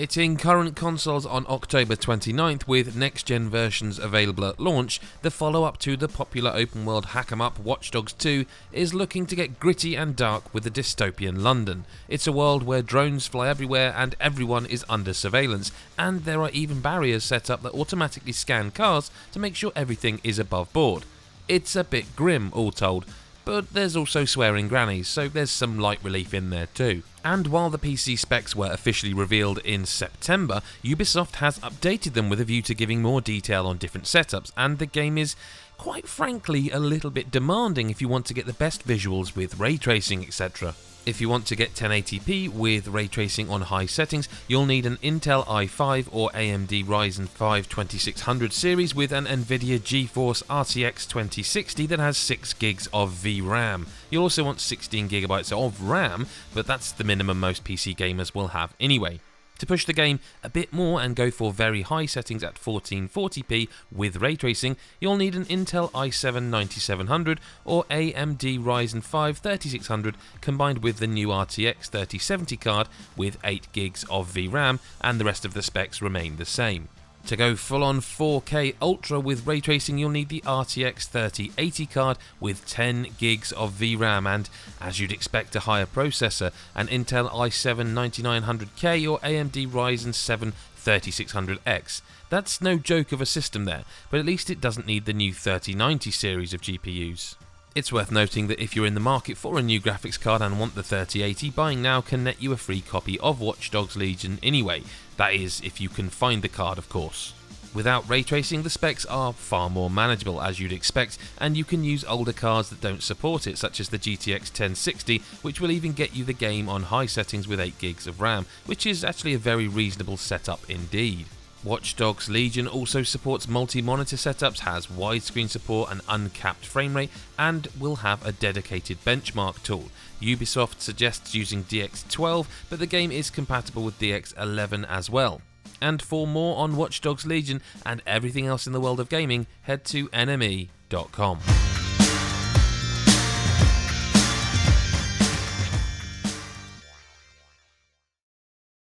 Hitting current consoles on October 29th with next-gen versions available at launch, the follow-up to the popular open-world hack-em-up Watch Dogs 2 is looking to get gritty and dark with a dystopian London. It's a world where drones fly everywhere and everyone is under surveillance, and there are even barriers set up that automatically scan cars to make sure everything is above board. It's a bit grim, all told, but there's also swearing grannies, so there's some light relief in there too. And while the PC specs were officially revealed in September, Ubisoft has updated them with a view to giving more detail on different setups, and the game is, quite frankly, a little bit demanding if you want to get the best visuals with ray tracing, etc. If you want to get 1080p with ray tracing on high settings, you'll need an Intel i5 or AMD Ryzen 5 2600 series with an Nvidia GeForce RTX 2060 that has 6GB of VRAM. You'll also want 16GB of RAM, but that's the minimum most PC gamers will have anyway. To push the game a bit more and go for very high settings at 1440p with ray tracing, you'll need an Intel i7 9700 or AMD Ryzen 5 3600 combined with the new RTX 3070 card with 8GB of VRAM, and the rest of the specs remain the same. To go full-on 4K Ultra with ray tracing, you'll need the RTX 3080 card with 10GB of VRAM and, as you'd expect, a higher processor, an Intel i7 9900K or AMD Ryzen 7 3600X. That's no joke of a system there, but at least it doesn't need the new 3090 series of GPUs. It's worth noting that if you're in the market for a new graphics card and want the 3080, buying now can net you a free copy of Watch Dogs Legion anyway. That is, if you can find the card, of course. Without ray tracing, the specs are far more manageable, as you'd expect, and you can use older cards that don't support it, such as the GTX 1060, which will even get you the game on high settings with 8GB of RAM, which is actually a very reasonable setup indeed. Watch Dogs Legion also supports multi-monitor setups, has widescreen support, an uncapped frame rate, and will have a dedicated benchmark tool. Ubisoft suggests using DX12, but the game is compatible with DX11 as well. And for more on Watch Dogs Legion and everything else in the world of gaming, head to NME.com.